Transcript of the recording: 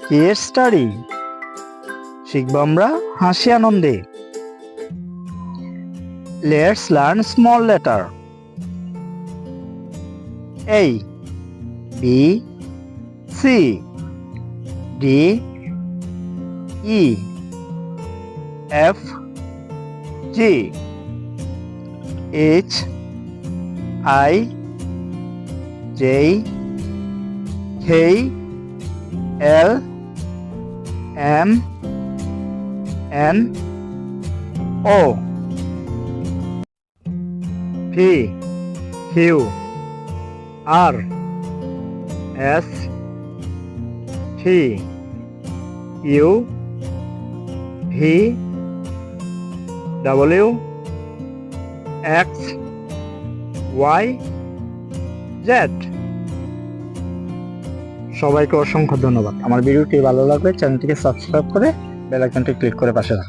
Case study শিখব আমরা হাসি আনন্দে। Let's learn small letter. A B C D E F G H I J K L M N O P Q R S T U V W X Y Z। সবাইকে অসংখ্য ধন্যবাদ। আমার ভিডিওটি ভালো লাগলে চ্যানেলটিকে সাবস্ক্রাইব করে bell আইকনটি ক্লিক করে পাশে রাখুন।